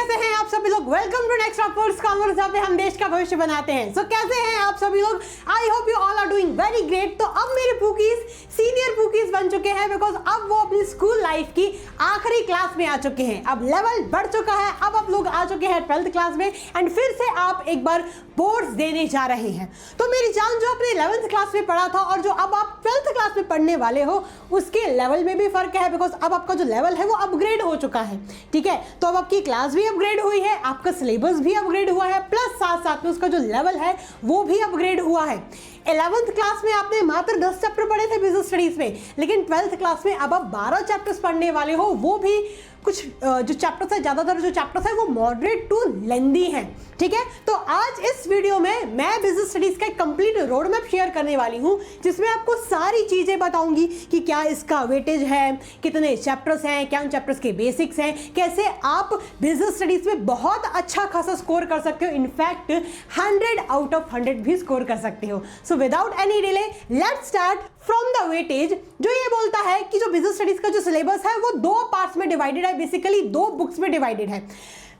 कैसे हैं आप सभी लोग। Welcome to next upwards commerce, जहाँ पे हम देश का भविष्य बनाते हैं। सो कैसे हैं आप सभी लोग। I hope you all are doing very great. तो अब मेरे बुकीज सीनियर बुकीज बन चुके हैं, बिकॉज अब वो अपनी स्कूल लाइफ की आखिरी क्लास में आ चुके हैं। अब लेवल बढ़ चुका है, अब आप लोग आ चुके हैं 12th क्लास में एंड फिर से आप एक बार बोर्ड्स देने जा रहे हैं। तो मेरी जान, जो अपने 11th क्लास में पढ़ा था और जो अब आप 12th क्लास में पढ़ने वाले हो, उसके लेवल में भी फर्क है, बिकॉज अब आपका जो लेवल है वो अपग्रेड हो चुका है। ठीक है, तो अब आपकी क्लास भी अपग्रेड हुई है, आपका सिलेबस भी अपग्रेड हुआ है, प्लस साथ साथ में उसका जो लेवल है वो भी अपग्रेड हुआ है। 11th क्लास में आपने मात्र 10 चैप्टर पढ़े थे बिजनेस स्टडीज में, लेकिन 12th क्लास में अब आप 12 चैप्टर्स पढ़ने वाले हो। वो भी कुछ जो चैप्टर्स है, ज़्यादातर जो चैप्टर्स है वो मॉडरेट टू लेंदी हैं। ठीक है, तो आज इस वीडियो में मैं बिजनेस स्टडीज का एक कंप्लीट रोड मैप शेयर करने वाली हूं, जिसमें आपको सारी चीज़ें बताऊंगी कि क्या इसका वेटेज है, कितने चैप्टर्स हैं, क्या उन चैप्टर्स के बेसिक्स हैं, कैसे आप बिजनेस स्टडीज में बहुत अच्छा खासा स्कोर कर सकते हो। इनफैक्ट 100 आउट ऑफ 100 भी स्कोर कर सकते हो। So without any delay let's start from the weightage, जो ये बोलता है कि जो बिजनेस स्टडीज का जो सिलेबस है वो 2 पार्ट्स में डिवाइडेड है, बेसिकली 2 बुक्स में डिवाइडेड है।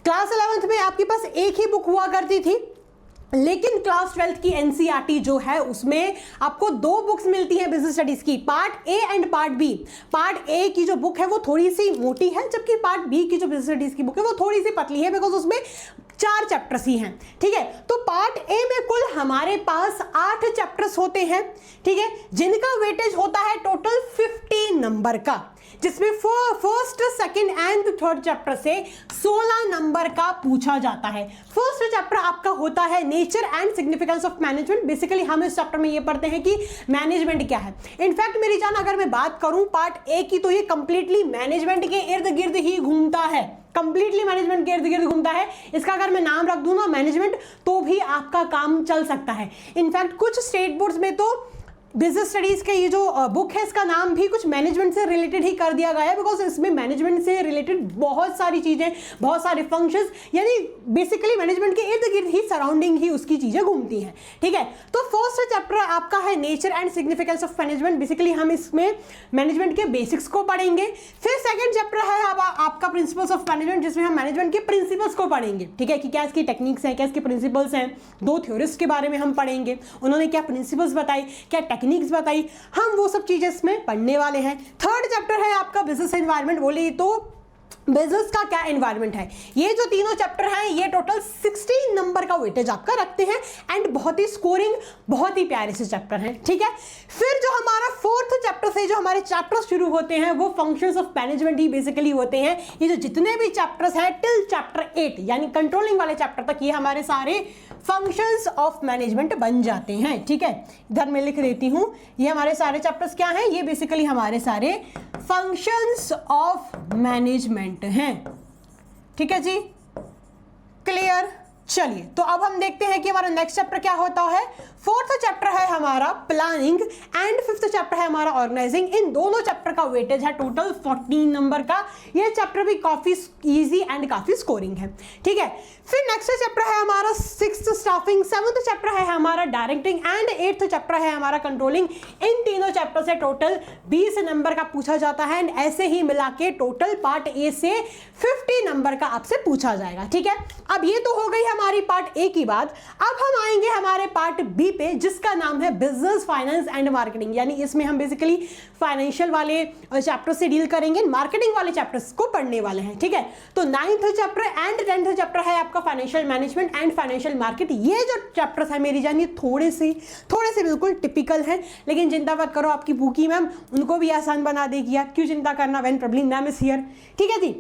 क्लास 11th में आपके पास एक ही बुक हुआ करती थी, लेकिन क्लास 12th की एनसीईआरटी जो है उसमें आपको 2 बुक्स मिलती हैं बिजनेस स्टडीज की, part A and part B. Part A की जो बुक है वो थोड़ी सी मोटी है, जबकि पार्ट बी की जो बिजनेस स्टडीज की बुक है वो थोड़ी सी पतली है, बिकॉज उसमें 4 चैप्टर्स ही हैं। ठीक है, तो पार्ट ए में कुल हमारे पास 8 चैप्टर्स होते हैं। ठीक है, जिनका वेटेज होता है टोटल 50 नंबर का, जिसमें first, second and third chapter से 16 नंबर का पूछा जाता है। फर्स्ट चैप्टर आपका होता है nature and significance of management. Basically हम इस चैप्टर में ये पढ़ते हैं कि मैनेजमेंट क्या है। इनफैक्ट मेरी जान, अगर मैं बात करूं पार्ट ए की, तो ये कंप्लीटली मैनेजमेंट के इर्द गिर्द ही घूमता है, कंप्लीटली मैनेजमेंट के इर्द गिर्द घूमता है। इसका अगर मैं नाम रख दूं ना मैनेजमेंट, तो भी आपका काम चल सकता है। इनफैक्ट कुछ स्टेट बोर्ड्स में तो बिजनेस स्टडीज के ये जो बुक है, इसका नाम भी कुछ मैनेजमेंट से रिलेटेड ही कर दिया गया है, बिकॉज इसमें मैनेजमेंट से रिलेटेड बहुत सारी चीजें, बहुत सारे फंक्शंस, यानी बेसिकली मैनेजमेंट के इर्द गिर्द ही, सराउंडिंग ही उसकी चीजें घूमती हैं। ठीक है, तो फर्स्ट चैप्टर आपका है nature and significance of management. Basically हम इसमें मैनेजमेंट के बेसिक्स को पढ़ेंगे। फिर सेकंड चैप्टर है आपका प्रिंसिपल्स ऑफ मैनेजमेंट, जिसमें हम मैनेजमेंट के प्रिंसिपल्स को पढ़ेंगे। ठीक है, कि क्या इसकी टेक्निक्स हैं, क्या इसके प्रिंसिपल्स हैं। 2 थ्योरिस्ट के बारे में हम पढ़ेंगे, उन्होंने क्या प्रिंसिपल्स बताई, क्या टेक्निक्स बताई, हम वो सब चीजें इसमें पढ़ने वाले हैं। थर्ड चैप्टर है आपका बिजनेस एनवायरनमेंट। बोले तो बिजनेस का क्या एनवायरनमेंट है। ये जो तीनों चैप्टर हैं ये टोटल 16 नंबर का वेटेज आपका रखते हैं एंड बहुत ही स्कोरिंग, बहुत ही प्यारे से चैप्टर हैं। ठीक है, फिर जो हमारा फोर्थ चैप्टर से जो हमारे चैप्टर्स शुरू होते हैं वो functions of management he basically होते हैं। ये जो जितने भी चैप्टर्स हैं टिल चैप्टर 8 यानी कंट्रोलिंग वाले चैप्टर तक, ये हमारे सारे फंक्शंस ऑफ मैनेजमेंट बन जाते हैं। ठीक है, इधर मैं लिख देती हूं, ये हमारे सारे चैप्टर्स क्या हैं, ये बेसिकली हमारे सारे फंक्शंस ऑफ मैनेजमेंट हैं। ठीक है जी, क्लियर। चलिए, तो अब हम देखते हैं कि हमारा नेक्स्ट चैप्टर क्या होता है। फोर्थ चैप्टर है हमारा प्लानिंग एंड फिफ्थ चैप्टर है हमारा ऑर्गेनाइजिंग। इन दोनों चैप्टर का वेटेज है टोटल 14 नंबर का। ये चैप्टर भी काफी इजी एंड काफी स्कोरिंग है। ठीक है, फिर नेक्स्ट चैप्टर है हमारा 6th स्टाफिंग, 7th चैप्टर है हमारा डायरेक्टिंग एंड 8th चैप्टर है हमारा कंट्रोलिंग। इन तीनों चैप्टर से टोटल 20 नंबर का पूछा जाता है एंड ऐसे ही मिला के टोटल पार्ट ए से 50 नंबर का आपसे पूछा जाएगा। ठीक है, अब ये तो हो गई हमारी पार्ट ए की बात। अब हम आएंगे हमारे पार्ट बी पे, जिसका नाम है बिजनेस, फाइनेंस एंड मार्केटिंग। यानी इसमें हम बेसिकली फाइनेंशियल वाले चैप्टर से डील करेंगे, मार्केटिंग वाले चैप्टर्स को पढ़ने वाले हैं। ठीक है, तो 9th chapter and 10th chapter है आपका financial management and financial market. ये जो चैप्टर्स है मेरी जान, ये थोड़े से बिल्कुल टिपिकल है, लेकिन चिंता मत करो, आपकी बुकी मैम उनको भी आसान बना देगी। आप क्यों चिंता करना, when problem ma'am is here. ठीक है जी,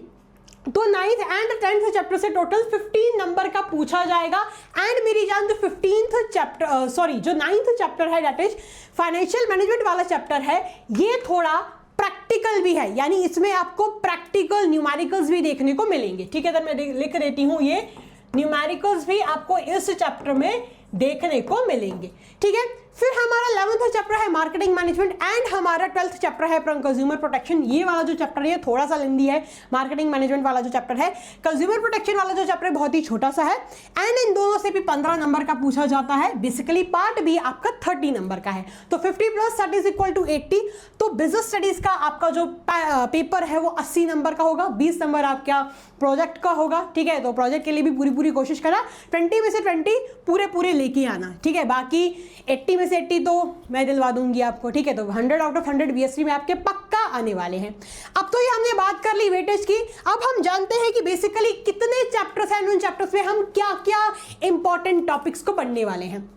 तो 9th एंड 10th चैप्टर से टोटल 15 नंबर का पूछा जाएगा। एंड मेरी जान, जो 15th चैप्टर जो 9th चैप्टर है दैट इज फाइनेंशियल मैनेजमेंट वाला चैप्टर है, ये थोड़ा प्रैक्टिकल भी है, यानी इसमें आपको प्रैक्टिकल न्यूमेरिकल्स भी देखने को मिलेंगे। ठीक है, तो मैं लिख देती हूं, ये न्यूमेरिकल्स भी आपको इस चैप्टर में देखने को मिलेंगे। ठीक है, फिर हमारा 11th चैप्टर है मार्केटिंग मैनेजमेंट एंड हमारा 12th चैप्टर है कंज्यूमर प्रोटेक्शन। ये वाला जो चैप्टर है थोड़ा सा लेंदी है, मार्केटिंग मैनेजमेंट वाला जो चैप्टर है। कंज्यूमर प्रोटेक्शन वाला जो चैप्टर है बहुत ही छोटा सा है एंड इन दोनों से भी 15 नंबर का पूछा जाता है। बेसिकली पार्ट बी आपका 30 नंबर का है, तो 50 + 30 = 80। तो बिजनेस स्टडीज का आपका जो पेपर है वो 80 नंबर का होगा, 20 नंबर आपका प्रोजेक्ट का होगा, ठीक है। तो प्रोजेक्ट के लिए भी पूरी कोशिश करा 20 में से 20 पूरे लेके आना, ठीक है। बाकी 80 में से 80 तो मैं दिलवा दूंगी आपको, ठीक है। तो 100 आउट ऑफ 100 BSc में आपके पक्का आने वाले हैं। अब तो ये हमने बात कर ली वेटेज की, अब हम जानते हैं कि बेसिकली कितने चैप्टर्स हैं, उन चैप्टर्स में हम क्या क्या इंपॉर्टेंट टॉपिक्स को पढ़ने वाले हैं।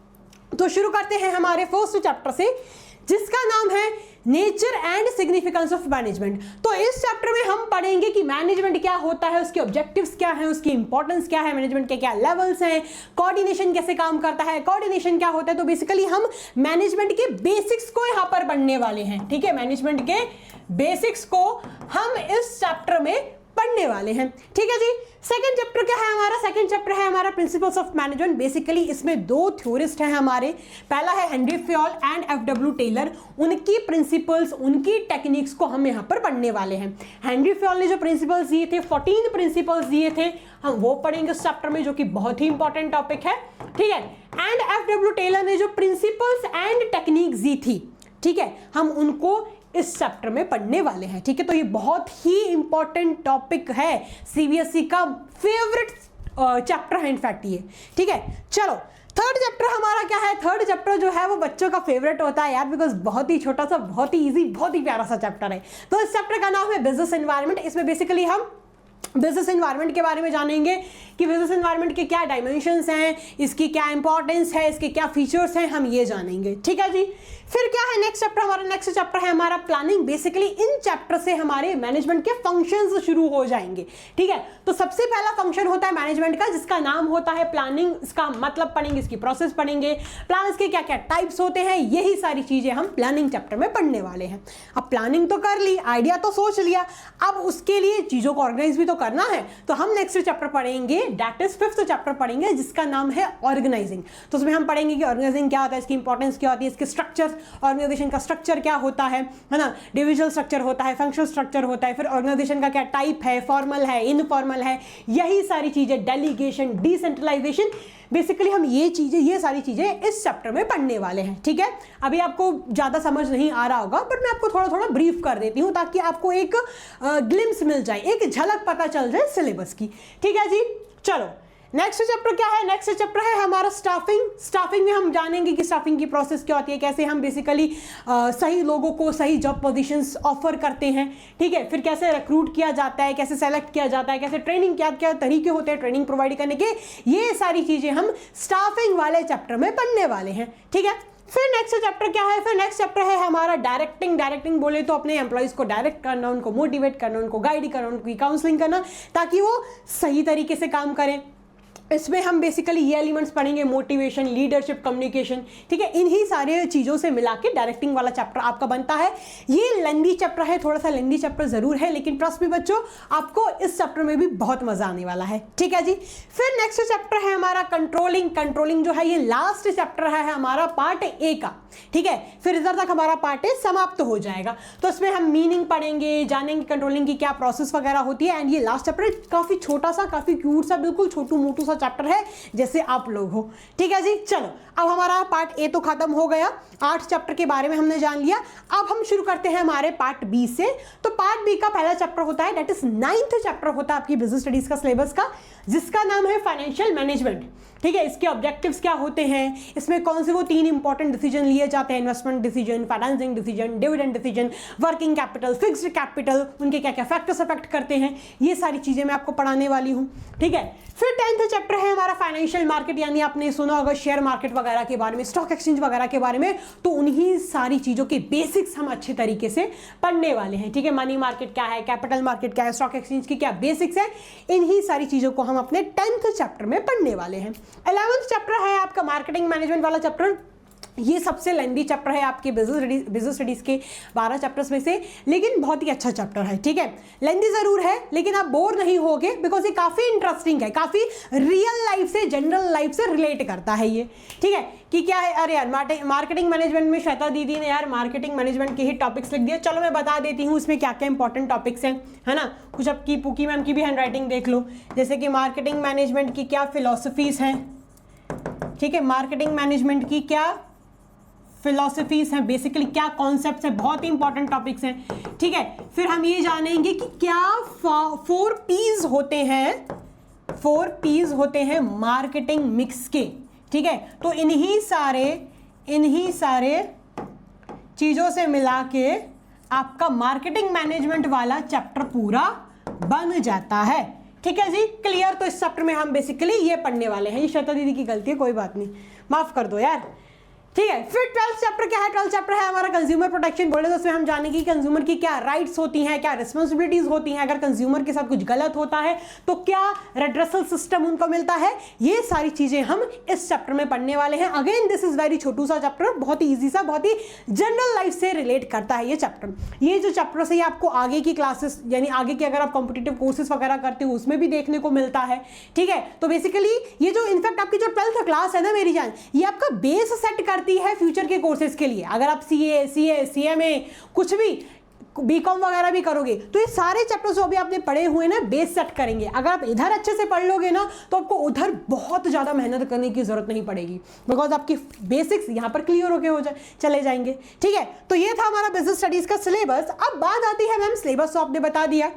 तो शुरू करते हैं हमारे फर्स्ट चैप्टर से, जिसका नाम है nature and significance of management. तो इस चैप्टर में हम पढ़ेंगे कि मैनेजमेंट क्या होता है, उसके ऑब्जेक्टिव्स क्या है, उसकी इंपॉर्टेंस क्या है, मैनेजमेंट के क्या लेवल्स हैं, कोऑर्डिनेशन कैसे काम करता है, कोऑर्डिनेशन क्या होता है। तो बेसिकली हम मैनेजमेंट के बेसिक्स को यहां पर पढ़ने वाले हैं, ठीक है। मैनेजमेंट के बेसिक्स को हम इस चैप्टर में पढ़ने वाले हैं, ठीक है जी। सेकंड चैप्टर क्या है हमारा? सेकंड चैप्टर है हमारा प्रिंसिपल्स ऑफ मैनेजमेंट। बेसिकली इसमें 2 थ्योरिस्ट हैं हमारे, पहला है Henri Fayol and FW Taylor. उनकी प्रिंसिपल्स, उनकी टेक्निक्स को हम यहाँ पर पढ़ने वाले हैं। हेनरी फ्योल ने जो प्रिंसिपल्स दिए थे, 14 प्रिंसिपल्स दिए थे, हम वो पढ़ेंगे इस चैप्टर में, जो कि बहुत ही इंपॉर्टेंट टॉपिक है, ठीक है। एंड FW टेलर ने जो प्रिंसिपल्स एंड टेक्निक्स दी थी, ठीक है, हम उनको इस चैप्टर में पढ़ने वाले हैं, ठीक है। तो ये बहुत ही इंपॉर्टेंट टॉपिक है, CBSE का फेवरेट चैप्टर है इनफैक्ट ये, ठीक है। चलो थर्ड चैप्टर हमारा क्या है? थर्ड चैप्टर जो है वो बच्चों का फेवरेट होता है यार, बिकॉज बहुत ही छोटा सा, बहुत ही इजी, बहुत ही प्यारा सा चैप्टर है। तो इस चैप्टर का नाम है बिजनेस एनवायरनमेंट। इसमें बेसिकली हम बिजनेस एनवायरनमेंट के बारे में जानेंगे कि बिजनेस एनवायरनमेंट के क्या डायमेंशंस हैं, इसकी क्या इंपॉर्टेंस है, इसके क्या फीचर्स हैं, हम ये जानेंगे, ठीक है जी। फिर क्या है नेक्स्ट चैप्टर हमारा? नेक्स्ट चैप्टर है हमारा प्लानिंग। बेसिकली इन चैप्टर से हमारे मैनेजमेंट के फंक्शंस शुरू हो जाएंगे, ठीक है। तो सबसे पहला फंक्शन होता है मैनेजमेंट का, जिसका नाम होता है प्लानिंग। इसका मतलब पढ़ेंगे, इसकी प्रोसेस पढ़ेंगे, प्लान्स के क्या क्या टाइप्स होते हैं, यही सारी चीजें हम प्लानिंग चैप्टर में पढ़ने वाले हैं। अब प्लानिंग तो कर ली, आइडिया तो सोच लिया, अब उसके लिए चीजों को ऑर्गेनाइज भी तो करना है। तो हम नेक्स्ट चैप्टर पढ़ेंगे, दैट इज 5th चैप्टर पढ़ेंगे, जिसका नाम है ऑर्गेनाइजिंग। तो उसमें हम पढ़ेंगे कि ऑर्गेनाइजिंग क्या होता है, इसकी इंपॉर्टेंस क्या होती है, इसके स्ट्रक्चर, ऑर्गेनाइजेशन का स्ट्रक्चर क्या होता है ना, डिविजनल स्ट्रक्चर होता है, फंक्शनल स्ट्रक्चर होता है, फिर ऑर्गेनाइजेशन का क्या टाइप है, फॉर्मल है, इनफॉर्मल है, यही सारी चीजें, डेलीगेशन, डिसेंट्रलाइजेशन, बेसिकली हम ये सारी चीजें इस चैप्टर में पढ़ने वाले हैं, ठीक है। अभी आपको ज्यादा समझ नहीं आ रहा होगा, बट मैं आपको थोड़ा थोड़ा ब्रीफ कर देती हूँ ताकि आपको एक ग्लिम्स मिल जाए, एक झलक पता चल जाए सिलेबस की, ठीक है जी। चलो नेक्स्ट चैप्टर क्या है? नेक्स्ट चैप्टर है हमारा स्टाफिंग। स्टाफिंग में हम जानेंगे कि स्टाफिंग की प्रोसेस क्या होती है, कैसे हम बेसिकली सही लोगों को सही जॉब पोजीशंस ऑफर करते हैं, ठीक है। फिर कैसे रिक्रूट किया जाता है, कैसे सेलेक्ट किया जाता है, कैसे ट्रेनिंग, क्या क्या तरीके होते हैं ट्रेनिंग प्रोवाइड करने के, ये सारी चीजें हम स्टाफिंग वाले चैप्टर में पढ़ने वाले हैं, ठीक है। फिर नेक्स्ट चैप्टर क्या है? फिर नेक्स्ट चैप्टर है हमारा डायरेक्टिंग। डायरेक्टिंग बोले तो अपने एम्प्लॉइज को डायरेक्ट करना, उनको मोटिवेट करना, उनको गाइड करना, उनकी काउंसलिंग करना, ताकि वो सही तरीके से काम करें। इसमें हम बेसिकली ये एलिमेंट्स पढ़ेंगे, मोटिवेशन, लीडरशिप, कम्युनिकेशन, ठीक है। इन्हीं सारे चीज़ों से मिला के डायरेक्टिंग वाला चैप्टर आपका बनता है। ये लेंदी चैप्टर है, थोड़ा सा लेंदी चैप्टर जरूर है, लेकिन ट्रस्ट में बच्चों आपको इस चैप्टर में भी बहुत मजा आने वाला है, ठीक है जी। फिर नेक्स्ट चैप्टर है हमारा कंट्रोलिंग। कंट्रोलिंग जो है ये लास्ट चैप्टर है हमारा पार्ट ए का, ठीक है। फिर इधर तक हमारा पार्ट ए समाप्त हो जाएगा। तो इसमें हम मीनिंग पढ़ेंगे, जानेंगे कंट्रोलिंग की क्या प्रोसेस वगैरह होती है। एंड ये लास्ट चैप्टर काफी छोटा सा, काफी क्यूट सा, बिल्कुल छोटू मोटू सा चैप्टर है, जैसे आप लोग हो, ठीक है जी। चलो अब हमारा पार्ट ए तो खत्म हो गया, 8 चैप्टर के बारे में हमने जान लिया। अब हम शुरू करते हैं हमारे पार्ट बी से। तो पार्ट बी का पहला चैप्टर होता है, दैट इज 9th चैप्टर होता है आपकी बिजनेस स्टडीज का सिलेबस का, जिसका नाम है फाइनेंशियल मैनेजमेंट, ठीक है। इसके ऑब्जेक्टिव्स क्या होते हैं, इसमें कौन से वो 3 इंपॉर्टेंट डिसीजन लिए जाते हैं, investment decision, financing decision, dividend decision, working capital, fixed capital, उनके क्या क्या फैक्टर्स अफेक्ट करते हैं, ये सारी चीजें मैं आपको पढ़ाने वाली हूँ, ठीक है। फिर 10th चैप्टर है हमारा फाइनेंशियल मार्केट, यानी आपने सुना होगा शेयर मार्केट वगैरह के बारे में, स्टॉक एक्सचेंज वगैरह के बारे में, तो उन्हीं सारी चीजों के बेसिक्स हम अच्छे तरीके से पढ़ने वाले हैं, ठीक है। मनी मार्केट क्या है, कैपिटल मार्केट क्या है, स्टॉक एक्सचेंज की क्या बेसिक्स है, इन्हीं सारी चीजों को हम अपने 10th चैप्टर में पढ़ने वाले हैं। 11th चैप्टर है आपका मार्केटिंग मैनेजमेंट वाला चैप्टर। ये सबसे लेंदी चैप्टर है आपके बिजनेस स्टडीज़ के 12 चैप्टर्स में से, लेकिन बहुत ही अच्छा चैप्टर है, ठीक है। लेंदी ज़रूर है लेकिन आप बोर नहीं होगे, बिकॉज ये काफ़ी इंटरेस्टिंग है, काफ़ी रियल लाइफ से, जनरल लाइफ से रिलेट करता है ये, ठीक है। कि क्या है, अरे यार मार्केटिंग मैनेजमेंट में श्वेता दीदी ने यार मार्केटिंग मैनेजमेंट के ही टॉपिक्स लिख दिए, चलो मैं बता देती हूँ इसमें क्या क्या इंपॉर्टेंट टॉपिक्स हैं, है ना। कुछ आपकी पुकी मैम की भी हैंड राइटिंग देख लो, जैसे कि मार्केटिंग मैनेजमेंट की क्या फिलॉसफीज़ हैं, ठीक है। मार्केटिंग मैनेजमेंट की क्या फिलॉसफीज हैं, बेसिकली क्या कॉन्सेप्ट्स हैं, बहुत ही इंपॉर्टेंट टॉपिक्स हैं, ठीक है। फिर हम ये जानेंगे कि क्या 4 P's होते हैं, 4 P's होते हैं मार्केटिंग मिक्स के, ठीक है। तो इन्हीं सारे चीज़ों से मिला के आपका मार्केटिंग मैनेजमेंट वाला चैप्टर पूरा बन जाता है, ठीक है जी। क्लियर। तो इस चैप्टर में हम बेसिकली ये पढ़ने वाले हैं। ये श्वेता दीदी की गलती है, कोई बात नहीं, माफ कर दो यार, ठीक है। फिर 12th चैप्टर क्या है? 12th चैप्टर है हमारा कंज्यूमर प्रोटेक्शन। बोले तो उसमें हम जानेंगे कि कंज्यूमर की क्या राइट्स होती हैं, क्या रिस्पॉन्सिबिलिटीज होती हैं, अगर कंज्यूमर के साथ कुछ गलत होता है तो क्या रेड्रेसल सिस्टम उनको मिलता है। ये सारी चीजें हम इस चैप्टर में पढ़ने वाले हैं। अगेन दिस इज वेरी छोटू सा चैप्टर, बहुत ही ईजी सा, बहुत ही जनरल लाइफ से रिलेट करता है ये चैप्टर। ये जो चैप्टर है ये आपको आगे की क्लासेस, यानी आगे की अगर आप कॉम्पिटिटिव कोर्सेज वगैरह करते हो उसमें भी देखने को मिलता है, ठीक है। तो बेसिकली ये जो इनफैक्ट आपकी जो 12th क्लास है ना मेरी जान, ये आपका बेस सेट करती है फ्यूचर के कोर्सेज के लिए। अगर आप CA कुछ भी बीकॉम वगैरह भी करोगे तो ये सारे चैप्टर्स जो अभी आपने पढ़े हुए ना बेस सेट करेंगे। अगर आप इधर अच्छे से पढ़ लोगे ना तो आपको उधर बहुत ज़्यादा मेहनत करने की जरूरत नहीं पड़ेगी, बिकॉज आपकी बेसिक्स यहाँ पर क्लियर होके चले जाएंगे, ठीक है। तो ये था हमारा बिजनेस स्टडीज़ का सिलेबस। अब बात आती है मैम सिलेबस तो आपने बता दिया,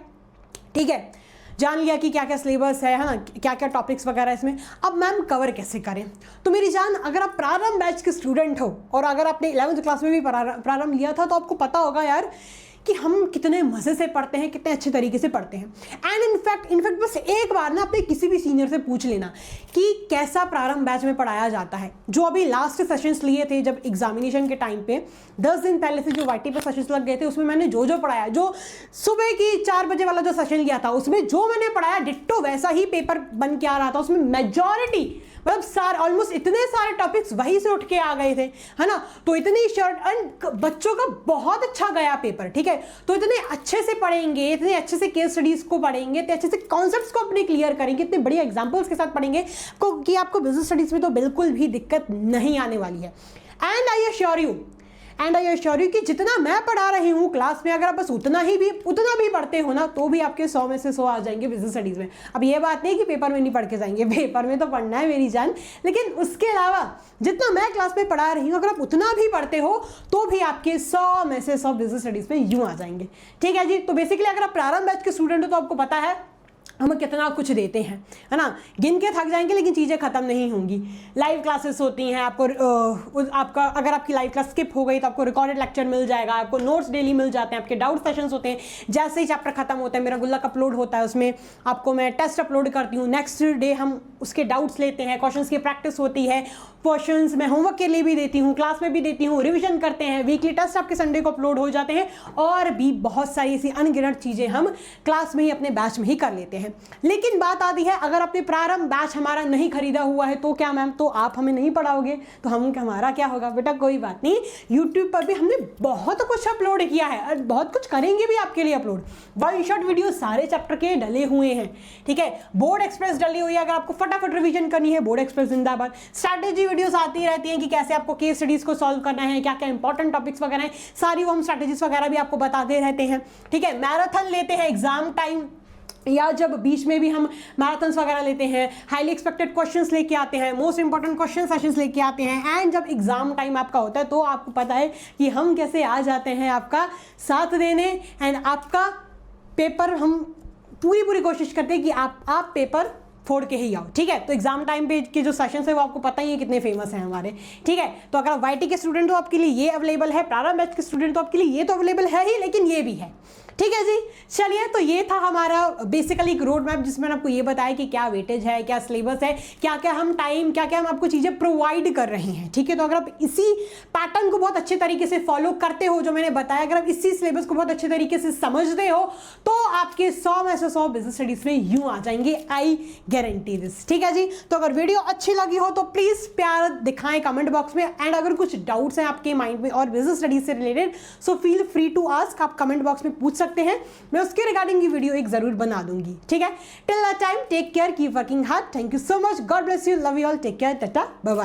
ठीक है, जान लिया कि क्या क्या सिलेबस है ना, क्या क्या टॉपिक्स वगैरह इसमें। अब मैम कवर कैसे करें? तो मेरी जान, अगर आप प्रारंभ बैच के स्टूडेंट हो और अगर आपने 11th क्लास में भी प्रारंभ लिया था तो आपको पता होगा यार कि हम कितने मज़े से पढ़ते हैं, कितने अच्छे तरीके से पढ़ते हैं। एंड इनफैक्ट बस एक बार ना अपने किसी भी सीनियर से पूछ लेना कि कैसा प्रारंभ बैच में पढ़ाया जाता है। जो अभी लास्ट सेशंस लिए थे जब एग्जामिनेशन के टाइम पे 10 दिन पहले से जो YT पे सेशंस लग गए थे, उसमें मैंने जो पढ़ाया, जो सुबह की 4 बजे वाला जो सेशन लिया था उसमें जो मैंने पढ़ाया डिट्टो वैसा ही पेपर बन के आ रहा था। उसमें मेजॉरिटी मतलब ऑलमोस्ट इतने सारे टॉपिक्स वहीं से उठ के आ गए थे, है ना। तो इतनी शॉर्ट एंड बच्चों का बहुत अच्छा गया पेपर, ठीक है। तो इतने अच्छे से पढ़ेंगे, इतने अच्छे से केस स्टडीज को पढ़ेंगे, इतने अच्छे से कॉन्सेप्ट्स को अपने क्लियर करेंगे, इतने बढ़िया एग्जांपल्स के साथ पढ़ेंगे कि आपको बिजनेस स्टडीज में तो बिल्कुल भी दिक्कत नहीं आने वाली है। एंड आई एश्योर यू कि जितना मैं पढ़ा रही हूँ क्लास में, अगर आप बस उतना भी पढ़ते हो ना तो भी आपके 100 में से 100 आ जाएंगे बिजनेस स्टडीज में। अब ये बात नहीं कि पेपर में नहीं पढ़ के जाएंगे, पेपर में तो पढ़ना है मेरी जान, लेकिन उसके अलावा जितना मैं क्लास में पढ़ा रही हूँ अगर आप उतना भी पढ़ते हो तो भी आपके 100 में से 100 बिजनेस स्टडीज में यूँ आ जाएंगे, ठीक है जी। तो बेसिकली अगर आप प्रारंभ बैच के स्टूडेंट हो तो आपको पता है हम कितना कुछ देते हैं, है ना। गिन के थक जाएंगे लेकिन चीज़ें ख़त्म नहीं होंगी। लाइव क्लासेस होती हैं, आपका अगर आपकी लाइव क्लास स्किप हो गई तो आपको रिकॉर्डेड लेक्चर मिल जाएगा, आपको नोट्स डेली मिल जाते हैं, आपके डाउट सेशंस होते हैं। जैसे ही चैप्टर खत्म होता है मेरा गुल्लक अपलोड होता है, उसमें आपको मैं टेस्ट अपलोड करती हूँ। नेक्स्ट डे हम उसके डाउट्स लेते हैं, क्वेश्चंस की प्रैक्टिस होती है, क्वेश्चंस मैं होमवर्क के लिए भी देती हूँ, क्लास में भी देती हूँ, रिविजन करते हैं, वीकली टेस्ट आपके संडे को अपलोड हो जाते हैं, और भी बहुत सारी ऐसी अनगिनत चीज़ें हम क्लास में ही अपने बैच में ही कर लेते हैं। लेकिन बात आती है अगर आपने प्रारंभ बैच हमारा नहीं खरीदा हुआ है तो क्या मैम, तो आप हमें नहीं पढ़ाओगे तो हमारा क्या होगा? बेटा कोई बात नहीं, यूट्यूब पर भी हमने बहुत कुछ अपलोड किया है और बहुत कुछ करेंगे भी आपके लिए अपलोड। 1 शॉट वीडियो सारे चैप्टर के डले हुए हैं, ठीक है। बोर्ड एक्सप्रेस डली हुई है, अगर आपको फटाफट रिवीजन करनी है बोर्ड एक्सप्रेस जिंदाबाद। स्ट्रैटेजी वीडियोस आती रहती हैं कि कैसे आपको केस स्टडीज को सॉल्व करना है, क्या क्या इंपॉर्टेंट टॉपिक्स वगैरह हैं, सारी वो हम स्ट्रैटेजीज वगैरह भी आपको बताते रहते हैं, ठीक है। मैराथन लेते हैं एग्जाम टाइम या जब बीच में भी हम मैराथन्स वगैरह लेते हैं, हाईली एक्सपेक्टेड क्वेश्चंस लेके आते हैं, मोस्ट इंपॉर्टेंट क्वेश्चन सेशंस लेके आते हैं। एंड जब एग्जाम टाइम आपका होता है तो आपको पता है कि हम कैसे आ जाते हैं आपका साथ देने, एंड आपका पेपर हम पूरी कोशिश करते हैं कि आप पेपर फोड़ के ही आओ, ठीक है। तो एग्जाम टाइम पे के जो सेशंस है वो आपको पता ही है कितने फेमस हैं हमारे, ठीक है। तो अगर आप YT के स्टूडेंट हो आपके लिए ये अवेलेबल है, प्रारंभ बैच के स्टूडेंट हो आपके लिए ये तो अवेलेबल है ही, लेकिन ये भी है, ठीक है जी। चलिए, तो ये था हमारा बेसिकली एक रोड मैप जिसमें आपको ये बताया कि क्या वेटेज है, क्या सिलेबस है, क्या क्या हम आपको चीज़ें प्रोवाइड कर रहे हैं, ठीक है। तो अगर आप इसी पैटर्न को बहुत अच्छे तरीके से फॉलो करते हो जो मैंने बताया, अगर आप इसी सिलेबस को बहुत अच्छे तरीके से समझते हो तो आपके 100 में से 100 बिजनेस स्टडीज में यूं आ जाएंगे, आई गारंटी दिस, ठीक है जी। तो अगर वीडियो अच्छी लगी हो तो प्लीज प्यार दिखाएं कमेंट बॉक्स में, एंड अगर कुछ डाउट्स हैं आपके माइंड में और बिजनेस स्टडीज से related, so feel free to ask, आप कमेंट बॉक्स में पूछ सकते हैं, मैं उसके रिगार्डिंग की वीडियो एक जरूर बना दूंगी, ठीक है। Till that time take care, keep working hard, thank you so much, God bless you, love you all, take care, tata, bye bye.